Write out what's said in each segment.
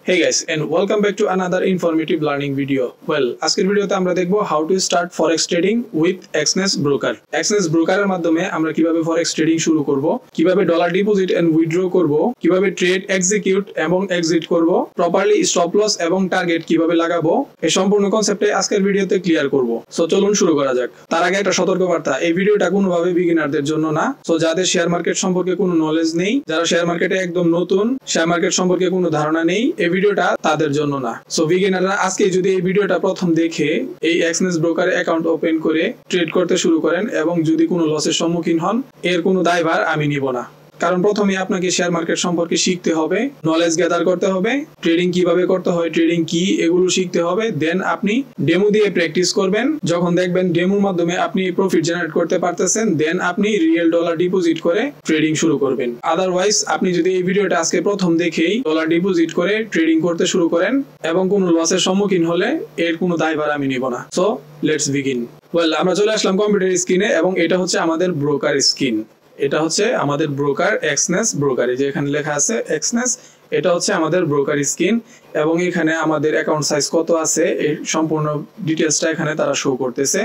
Hey guys, and welcome back to another informative learning video. Well, আজকের ভিডিওতে আমরা দেখব how to start forex trading with Exness broker. Exness broker এর মাধ্যমে আমরা কিভাবে forex trading শুরু করব, কিভাবে ডলার ডিপোজিট এন্ড উইথড্র করব, কিভাবে ট্রেড এক্সিকিউট এবং এক্সিট করব, প্রপারলি স্টপ লস এবং টার্গেট কিভাবে লাগাবো, এই সম্পূর্ণ কনসেপ্টে আজকের ভিডিওতে ক্লিয়ার করব। সো চলুন শুরু করা যাক। তার আগে একটা সতর্কবার্তা, এই ভিডিওটা কোনোভাবে বিগিনারদের জন্য না। সো যাদের শেয়ার মার্কেট সম্পর্কে কোনো নলেজ নেই, যারা শেয়ার মার্কেটে একদম নতুন, শেয়ার মার্কেট সম্পর্কে কোনো ধারণা নেই, ভিডিওটা তাদের জন্য না। সো বিগিনাররা আজকে যদি এই ভিডিওটা প্রথম দেখে এই এক্সনেস ব্রোকার অ্যাকাউন্ট ওপেন করে ট্রেড করতে শুরু করেন এবং যদি কোনো লসের সম্মুখীন হন, এর কোনো দায়ভার আমি নিব না। কারণ প্রথমে আপনাকে শেয়ার মার্কেট সম্পর্কে শিখতে হবে, নলেজ গ্যাদার করতে হবে, ট্রেডিং কিভাবে করতে হয়, ট্রেডিং কি, এগুলো শিখতে হবে। দেন আপনি ডেমো দিয়ে প্র্যাকটিস করবেন। যখন দেখবেন ডেমোর মাধ্যমে আপনি প্রফিট জেনারেট করতে পারতেছেন, দেন আপনি রিয়েল ডলার ডিপোজিট করে ট্রেডিং শুরু করবেন। আদারওয়াইজ আপনি যদি এই ভিডিওটা আজকে প্রথম দেখেই ডলার ডিপোজিট করে ট্রেডিং করতে শুরু করেন এবং কোনো লসের সম্মুখীন হলে এর কোনো দায়ভার আমি নিব না। So let's begin. ওয়েল, আমরা চলে আসলাম কম্পিউটার স্ক্রিনে এবং এটা হচ্ছে আমাদের ব্রোকার স্ক্রিন। এটা হচ্ছে আমাদের ব্রোকার এক্সনেস ব্রোকার, যে এখানে লেখা আছে এক্সনেস, এটা হচ্ছে আমাদের ব্রোকার স্ক্রিন এবং এখানে আমাদের অ্যাকাউন্ট সাইজ কত আছে এই সম্পূর্ণ ডিটেলসটা এখানে তারা শো করতেছে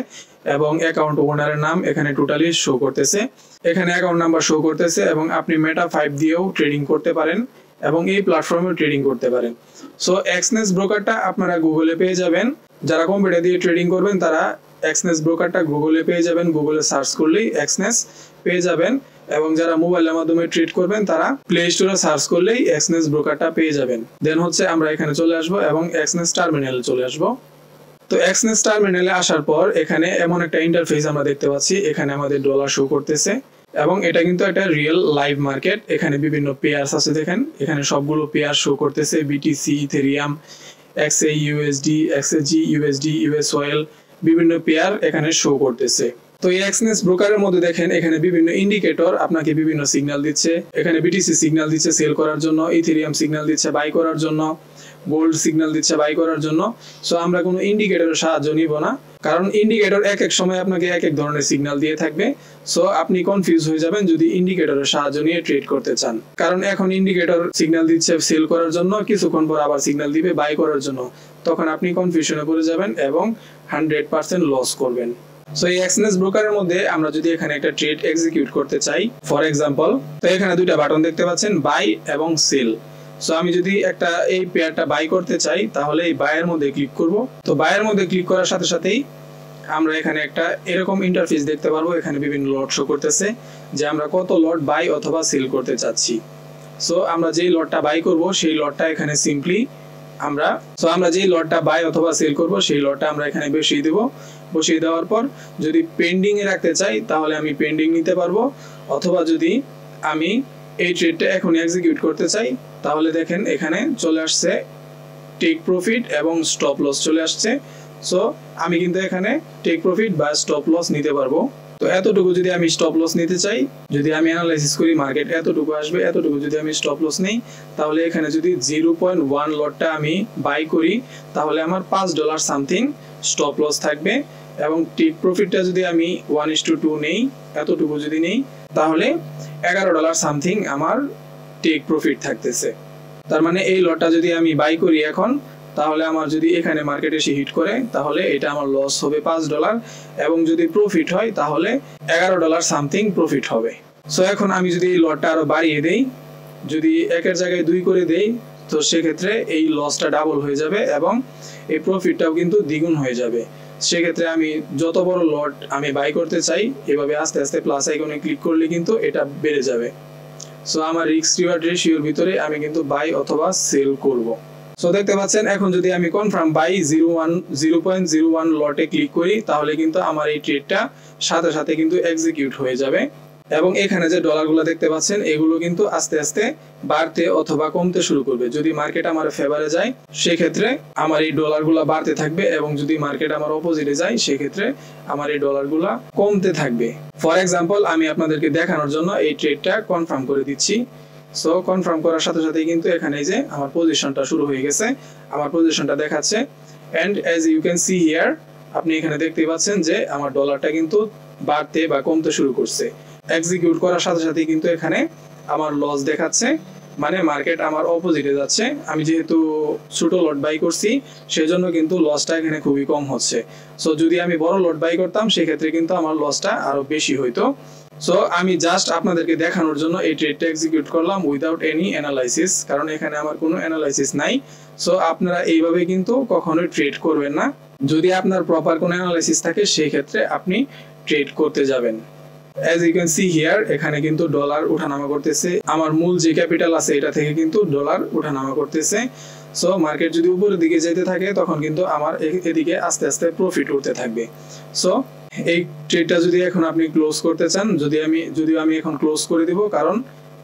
এবং অ্যাকাউন্ট ওনারের নাম এখানে টোটালি শো করতেছে, এখানে অ্যাকাউন্ট নাম্বার শো করতেছে এবং আপনি মেটা 5 দিয়েও ট্রেডিং করতে পারেন এবং এই প্ল্যাটফর্মে ট্রেডিং করতে পারেন। সো এক্সনেস ব্রোকারটা আপনারা গুগলে পেয়ে যাবেন। যারা কম্পিউটার দিয়ে ট্রেডিং করবেন তারা এক্সনেস ব্রোকারটা গুগলে পেয়ে যাবেন, গুগলে সার্চ করলেই এক্সনেস পেয়ে যাবেন এবং যারা মোবাইলের মাধ্যমে ট্রেড করবেন তারা প্লে স্টোরে সার্চ করলেই এক্সনেস ব্রোকারটা পেয়ে যাবেন। দেন হচ্ছে আমরা এখানে চলে আসব এবং এক্সনেস টার্মিনালে চলে আসব। তো এক্সনেস টার্মিনালে আসার পর এখানে এমন একটা ইন্টারফেস আমরা দেখতে পাচ্ছি, এখানে আমাদের ডলার শো করতেছে এবং এটা কিন্তু একটা রিয়েল লাইভ মার্কেট। এখানে বিভিন্ন পেয়ারস আছে, দেখেন এখানে সবগুলো পেয়ার শো করতেছে, BTC, Ethereum, XA USD, XAG USD, US oil, বিভিন্ন পেয়ার এখানে শো করতেছে। তো এই এক্সনেস ব্রোকারের মধ্যে দেখেন এখানে বিভিন্ন ইন্ডিকেটর আপনাকে বিভিন্ন সিগন্যাল দিচ্ছে। এখানে বিটিসি সিগন্যাল দিচ্ছে সেল করার জন্য, ইথেরিয়াম সিগন্যাল দিচ্ছে বাই করার জন্য, গোল্ড সিগন্যাল দিচ্ছে বাই করার জন্য। সো আমরা কোনো ইন্ডিকেটরের সাহায্য নিব না, কারণ ইন্ডিকেটর এক এক সময় আপনাকে এক এক ধরনের সিগন্যাল দিয়ে থাকবে। সো আপনি কনফিউজ হয়ে যাবেন যদি ইন্ডিকেটরের সাহায্য নিয়ে ট্রেড করতে চান, কারণ এখন ইন্ডিকেটর সিগন্যাল দিচ্ছে সেল করার জন্য, কিছুক্ষণ পর আবার সিগন্যাল দিবে বাই করার জন্য, তখন আপনি কনফিউশনে পড়ে যাবেন এবং 100% লস করবেন। সো এই এক্সনেস ব্রোকারের মধ্যে আমরা যদি এখানে একটা ট্রেড এক্সিকিউট করতে চাই, ফর এক্সাম্পল, তো এখানে দুইটা বাটন দেখতে পাচ্ছেন, বাই এবং সেল। সো আমি যদি একটা এই পেয়ারটা বাই করতে চাই তাহলে এই বাইয়ের মধ্যে ক্লিক করব। তো বাইয়ের মধ্যে ক্লিক করার সাথে সাথেই আমরা এখানে একটা এরকম ইন্টারফেস দেখতে পারবো, এখানে বিভিন্ন লট শো করতেছে যে আমরা কত লট বাই অথবা সেল করতে চাচ্ছি। সো আমরা যেই লটটা বাই করব সেই লটটা এখানে সিম্পলি আমরা যেই লটটা বাই অথবা সেল করব সেই লটটা আমরা এখানে বসিয়ে দেব। বসিয়ে দেওয়ার পর যদি পেন্ডিং এ রাখতে চাই তাহলে আমি পেন্ডিং নিতে পারবো, অথবা যদি আমি এই ট্রেডটা এখন এক্সিকিউট করতে চাই তাহলে দেখেন এখানে চলে আসছে টেক প্রফিট এবং স্টপ লস চলে আসছে। সো আমি কিন্তু এখানে টেক প্রফিট বা স্টপ লস নিতে পারবো। তো এতটুকু যদি আমি স্টপ লস নিতে চাই, যদি আমি অ্যানালাইসিস করি মার্কেট এতটুকু আসবে, এতটুকু যদি আমি স্টপ লস নেই তাহলে এখানে যদি 0.1 লটটা আমি বাই করি তাহলে আমার $5 সামথিং স্টপ লস থাকবে এবং টেক প্রফিটটা যদি আমি 1:2 নেই, এতটুকু যদি নেই তাহলে $11 সামথিং আমার টেক প্রফিট থাকতেছে। তার মানে এই লটটা যদি আমি বাই করি এখন, তাহলে আমার যদি এখানে মার্কেটে এসে হিট করে তাহলে এটা আমার লস হবে $5 এবং যদি প্রফিট হয় তাহলে $11 সামথিং প্রফিট হবে। সো এখন আমি যদি এই লটটা আরো বাড়িয়ে দেই, যদি একের জায়গায় 2 করে দেই, তো সেক্ষেত্রে এই লসটা ডাবল হয়ে যাবে এবং এই প্রফিটটাও কিন্তু দ্বিগুণ হয়ে যাবে। সেক্ষেত্রে আমি যত বড় লট আমি বাই করতে চাই এভাবে আস্তে আস্তে প্লাস আইকনে ক্লিক করলে কিন্তু এটা বেড়ে যাবে। সো আমার রিস্ক রিওয়ার্ড রেশিওর ভিতরে আমি কিন্তু বাই অথবা সেল করব। সো দেখতে পাচ্ছেন এখন যদি আমি কনফার্ম বাই 0.01 লটে ক্লিক করি তাহলে কিন্তু আমার এই ট্রেডটা সাথে সাথে কিন্তু এক্সিকিউট হয়ে যাবে এবং এখানে যে ডলারগুলো দেখতে পাচ্ছেন এগুলো কিন্তু আস্তে আস্তে বাড়তে অথবা কমতে শুরু করবে। যদি মার্কেট আমার ফেভারে যায় সেক্ষেত্রে আমার এই ডলারগুলো বাড়তে থাকবে এবং যদি মার্কেট আমার অপোজিটে যায় সেক্ষেত্রে আমার এই ডলারগুলো কমতে থাকবে। ফর এক্সাম্পল আমি আপনাদেরকে দেখানোর জন্য এই ট্রেডটা কনফার্ম করে দিচ্ছি। সো কনফার্ম করার সাথে সাথে কিন্তু এখানে যে আমার পজিশনটা শুরু হয়ে গেছে, আমার পজিশনটা দেখাচ্ছে and as you can see here, আপনি এখানে দেখতে পাচ্ছেন যে আমার ডলারটা কিন্তু বাড়তে বা কমতে শুরু করছে। এক্সিকিউট করার সাথে সাথে কিন্তু এখানে আমার লস দেখাচ্ছে মানে মার্কেট আমার অপোজিটে যাচ্ছে। আমি যেহেতু ছোট লট বাই করছি সেজন্য কিন্তু লসটা এখানে খুবই কম হচ্ছে। সো যদি আমি বড় লট বাই করতাম সেক্ষেত্রে কিন্তু আমার লসটা আরো বেশি হইতো। সো আমি জাস্ট আপনাদেরকে দেখানোর জন্য এই ট্রেডটা এক্সিকিউট করলাম উইদাউট এনি অ্যানালাইসিস, কারণ এখানে আমার কোনো অ্যানালাইসিস নাই। সো আপনারা এইভাবে কিন্তু কখনোই ট্রেড করবেন না। যদি আপনার প্রপার কোনো অ্যানালাইসিস থাকে সেই ক্ষেত্রে আপনি ট্রেড করতে যাবেন। As you can see here, এখানে কিন্তু ডলার ওঠানামা করতেছে। আমার মূল যে ক্যাপিটাল আছে এটা থেকে কিন্তু ডলার ওঠানামা করতেছে। সো মার্কেট যদি উপরের দিকে যেতে থাকে তখন কিন্তু আমার এদিকে আস্তে আস্তে প্রফিট উঠতে থাকবে। সো এই ট্রেডটা যদি এখন আপনি ক্লোজ করতে চান, যদিও আমি এখন ক্লোজ করে দিব, কারণ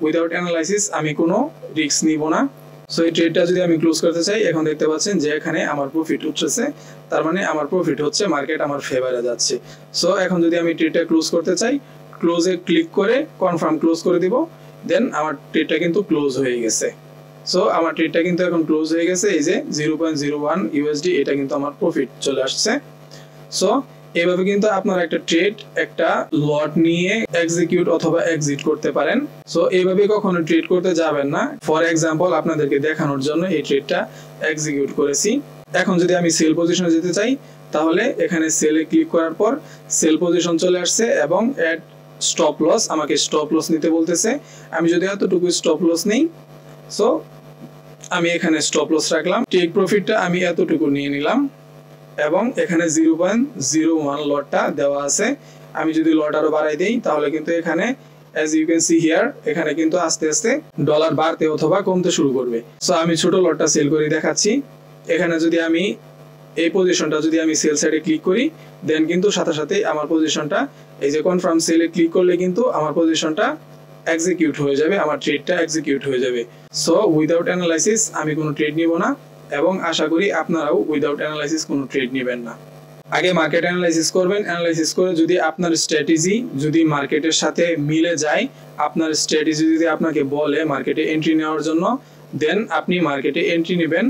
উইদাউট অ্যানালাইসিস আমি কোনো রিস্ক নিব না। সো এই ট্রেডটা যদি আমি ক্লোজ করতে চাই, এখন দেখতে পাচ্ছেন যে এখানে আমার প্রফিট উঠছে, তার মানে আমার প্রফিট হচ্ছে, মার্কেট আমার ফেভারে যাচ্ছে। সো এখন যদি আমি ট্রেডটা ক্লোজ করতে চাই, ক্লোজে ক্লিক করে কনফার্ম ক্লোজ করে দিব, দেন আমার ট্রেডটা কিন্তু ক্লোজ হয়ে গেছে। সো আমার ট্রেডটা কিন্তু এখন ক্লোজ হয়ে গেছে। এই যে 0.01 ইউএসডি, এটা কিন্তু আমার প্রফিট চলে আসছে। সো এভাবে কিন্তু আপনারা একটা ট্রেড, একটা লট নিয়ে এক্সিকিউট অথবা এক্সিট করতে পারেন। সো এইভাবে কখনো ট্রেড করতে যাবেন না। ফর এক্সাম্পল আপনাদেরকে দেখানোর জন্য এই ট্রেডটা এক্সিকিউট করেছি। এখন যদি আমি সেল পজিশনে যেতে চাই, তাহলে এখানে সেলে ক্লিক করার পর সেল পজিশন চলে আসছে এবং অ্যাড স্টপ লস, আমাকে স্টপ লস নিতে বলতেছে। আমি যদি এতটুকু স্টপ লস নেই, সো আমি এখানে স্টপ লস রাখলাম। টেক প্রফিটটা আমি এতটুকু নিয়ে নিলাম এবং এখানে 0.01 লটটা দেওয়া আছে। আমি যদি লট আরো বাড়াই দেই তাহলে কিন্তু এখানে as you can see here, এখানে কিন্তু আস্তে আস্তে ডলার বাড়তে অথবা কমতে শুরু করবে। সো আমি ছোট লটটা সেল করে দেখাচ্ছি। এখানে যদি আমি এই পজিশনটা যদি আমি সেল সাইডে ক্লিক করি, দেন কিন্তু সাথে সাথে আমার পজিশনটা, এই যে কনফার্ম সেলে ক্লিক করলে কিন্তু আমার পজিশনটা এক্সিকিউট হয়ে যাবে, আমার ট্রেডটা এক্সিকিউট হয়ে যাবে। সো উইদাউট অ্যানালাইসিস আমি কোনো ট্রেড নিব না, এবং আশা করি আপনারাও উইদাউট অ্যানালাইসিস কোনো ট্রেড নেবেন না। আগে মার্কেট অ্যানালাইসিস করবেন। অ্যানালাইসিস করে যদি আপনার স্ট্র্যাটেজি যদি মার্কেটের সাথে মিলে যায়, আপনার স্ট্র্যাটেজি যদি আপনাকে বলে মার্কেটে এন্ট্রি নেওয়ার জন্য, দেন আপনি মার্কেটে এন্ট্রি নেবেন।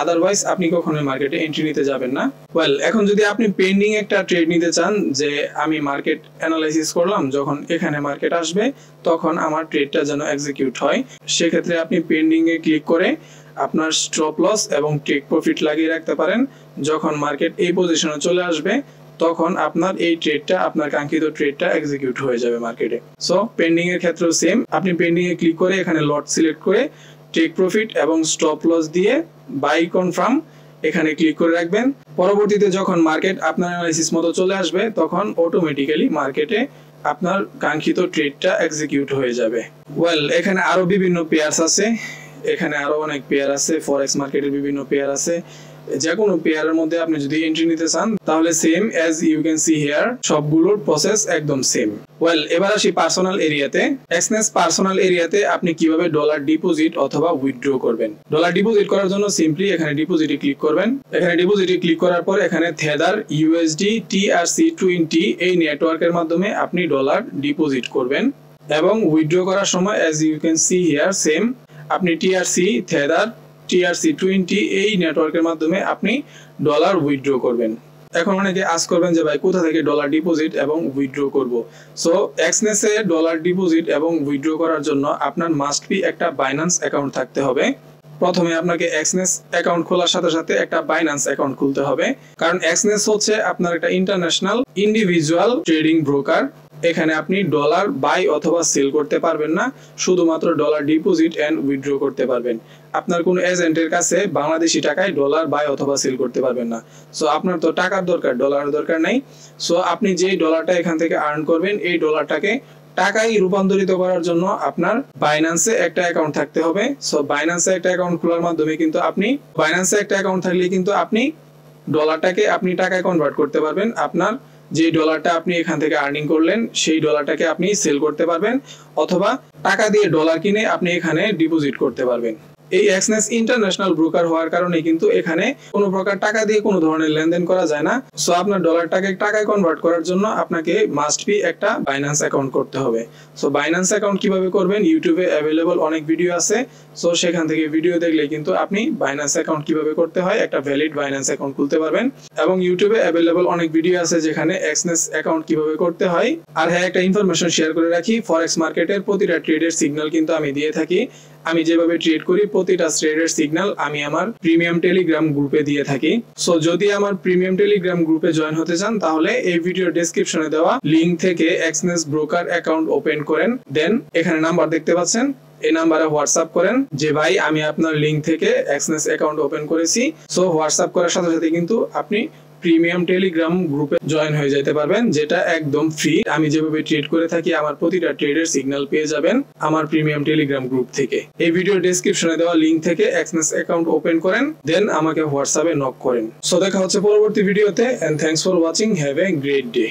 আদারওয়াইজ আপনি কখনোই মার্কেটে এন্ট্রি নিতে যাবেন না। ওয়েল, এখন যদি আপনি পেন্ডিং একটা ট্রেড নিতে চান, যে আমি মার্কেট অ্যানালাইসিস করলাম, যখন এখানে মার্কেট আসবে তখন আমার ট্রেডটা যেন এক্সিকিউট হয়, সেক্ষেত্রে আপনি পেন্ডিং এ ক্লিক করে আপনার স্টপ লস এবং টেক প্রফিট লাগিয়ে রাখতে পারেন। যখন মার্কেট এই পজিশনে চলে আসবে তখন আপনার এই ট্রেডটা, আপনার কাঙ্ক্ষিত ট্রেডটা এক্সিকিউট হয়ে যাবে মার্কেটে। সো পেন্ডিং এর ক্ষেত্রেও সেম, আপনি পেন্ডিং এ ক্লিক করে এখানে লট সিলেক্ট করে টেক প্রফিট এবং স্টপ লস দিয়ে বাই কনফার্ম এখানে ক্লিক করে রাখবেন। পরবর্তীতে যখন মার্কেট আপনার অ্যানালাইসিস মতো চলে আসবে তখন অটোমেটিক্যালি মার্কেটে আপনার কাঙ্ক্ষিত ট্রেডটা এক্সিকিউট হয়ে যাবে। ওয়েল, এখানে আরো বিভিন্ন পেয়ারস আছে, এখানে আরো অনেক পেয়ার আছে, ফরেক্স মার্কেটের বিভিন্ন পেয়ার আছে। যে কোনো পেয়ারের মধ্যে আপনি যদি এন্ট্রি নিতে চান তাহলে same as you can see here, সবগুলোর প্রসেস একদম সেম। ওয়েল, এবার আসি পার্সোনাল এরিয়াতে। এক্সনেস পার্সোনাল এরিয়াতে আপনি কিভাবে ডলার ডিপোজিট অথবা উইথড্র করবেন। ডলার ডিপোজিট করার জন্য সিম্পলি এখানে ডিপোজিটে ক্লিক করবেন। এখানে ডিপোজিটে ক্লিক করার পর এখানে থেদার ইউএসডি TRC20 এই নেটওয়ার্কের মাধ্যমে আপনি ডলার ডিপোজিট করবেন, এবং উইথড্র করার সময় as you can see here same, আপনি থেদার TRC20 এই নেটওয়ার্কের মাধ্যমে আপনি ডলার উইথড্র করবেন। এখন অনেকে আস্ক করবেন যে ভাই কোথা থেকে ডলার ডিপোজিট এবং উইথড্র করব। সো এক্সনেসে ডলার ডিপোজিট এবং উইথড্র করার জন্য আপনার মাস্ট বি একটা বাইন্যান্স অ্যাকাউন্ট থাকতে হবে। প্রথমে আপনাকে এক্সনেস অ্যাকাউন্ট খোলার সাথে সাথে একটা বাইন্যান্স অ্যাকাউন্ট খুলতে হবে, কারণ এক্সনেস হচ্ছে আপনার একটা ইন্টারন্যাশনাল ইন্ডিভিজুয়াল ট্রেডিং ব্রোকার। এখানে আপনি ডলার বাই অথবা সেল করতে পারবেন না, শুধুমাত্র ডলার ডিপোজিট এন্ড উইথড্র করতে পারবেন। আপনার কোন এজেন্টের কাছে বাংলাদেশি টাকায় ডলার বাই অথবা সেল করতে পারবেন না। সো আপনার তো টাকার দরকার, ডলারের দরকার নাই। সো আপনি যেই ডলারটা এখান থেকে আর্ন করবেন এই ডলারটাকে টাকায় রূপান্তরিত করার জন্য আপনার বাইন্যান্সে একটা অ্যাকাউন্ট থাকতে হবে। সো বাইন্যান্সে একটা অ্যাকাউন্ট খোলার মাধ্যমে কিন্তু আপনি, বাইন্যান্সে একটা অ্যাকাউন্ট থাকলে কিন্তু আপনি ডলারটাকে আপনি টাকায় কনভার্ট করতে পারবেন। আপনার যে ডলারটা আপনি এখান থেকে আর্নিং করলেন সেই ডলারটাকে আপনি সেল করতে পারবেন, অথবা টাকা দিয়ে ডলার কিনে আপনি এখানে ডিপোজিট করতে পারবেন। এই এক্সনেস ইন্টারন্যাশনাল ব্রোকার হওয়ার কারণে কিন্তু এখানে কোনো প্রকার টাকা দিয়ে কোনো ধরনের লেনদেন করা যায় না। সো আপনার ডলারটাকে টাকায় কনভার্ট করার জন্য আপনাকে মাস্ট বি একটা বাইন্যান্স অ্যাকাউন্ট করতে হবে। সো বাইন্যান্স অ্যাকাউন্ট কিভাবে করবেন, ইউটিউবে অ্যাভেলেবল অনেক ভিডিও আছে। সো সেখান থেকে ভিডিও দেখলে কিন্তু আপনি বাইন্যান্স অ্যাকাউন্ট কিভাবে করতে হয় একটা ভ্যালিড বাইন্যান্স অ্যাকাউন্ট খুলতে পারবেন। এবং ইউটিউবে অ্যাভেলেবল অনেক ভিডিও আছে যেখানে এক্সনেস অ্যাকাউন্ট কিভাবে করতে হয়। আর হ্যাঁ, একটা ইনফরমেশন শেয়ার করে রাখি, ফরেক্স মার্কেটের প্রতিটা ট্রেডের সিগন্যাল কিন্তু আমি দিয়ে থাকি। আমি যেভাবে ট্রেড করি প্রতিটা ট্রেডের সিগন্যাল আমি আমার প্রিমিয়াম টেলিগ্রাম গ্রুপে দিয়ে থাকি। সো যদি আমার প্রিমিয়াম টেলিগ্রাম গ্রুপে জয়েন হতে চান তাহলে এই ভিডিও ডেসক্রিপশনে দেওয়া লিংক থেকে এক্সনেস ব্রোকার অ্যাকাউন্ট ওপেন করেন, দেন এখানে নাম্বার দেখতে পাচ্ছেন, এই নাম্বারে হোয়াটসঅ্যাপ করেন যে ভাই আমি আপনার লিংক থেকে এক্সনেস অ্যাকাউন্ট ওপেন করেছি। সো হোয়াটসঅ্যাপ করার সাথে সাথে কিন্তু আপনি প্রিমিয়াম টেলিগ্রাম গ্রুপে জয়েন হয়ে যেতে পারবেন, যেটা একদম ফ্রি। আমি যেভাবে ট্রেড করে থাকি আমার প্রতিটা ট্রেডের সিগন্যাল পেয়ে যাবেন আমার প্রিমিয়াম টেলিগ্রাম গ্রুপ থেকে। এই ভিডিও ডেসক্রিপশনে দেওয়া লিংক থেকে এক্সনেস অ্যাকাউন্ট ওপেন করেন, দেন আমাকে হোয়াটসঅ্যাপে নক করেন। সো দেখা হচ্ছে পরবর্তী ভিডিওতে, and thanks for watching, have a great day.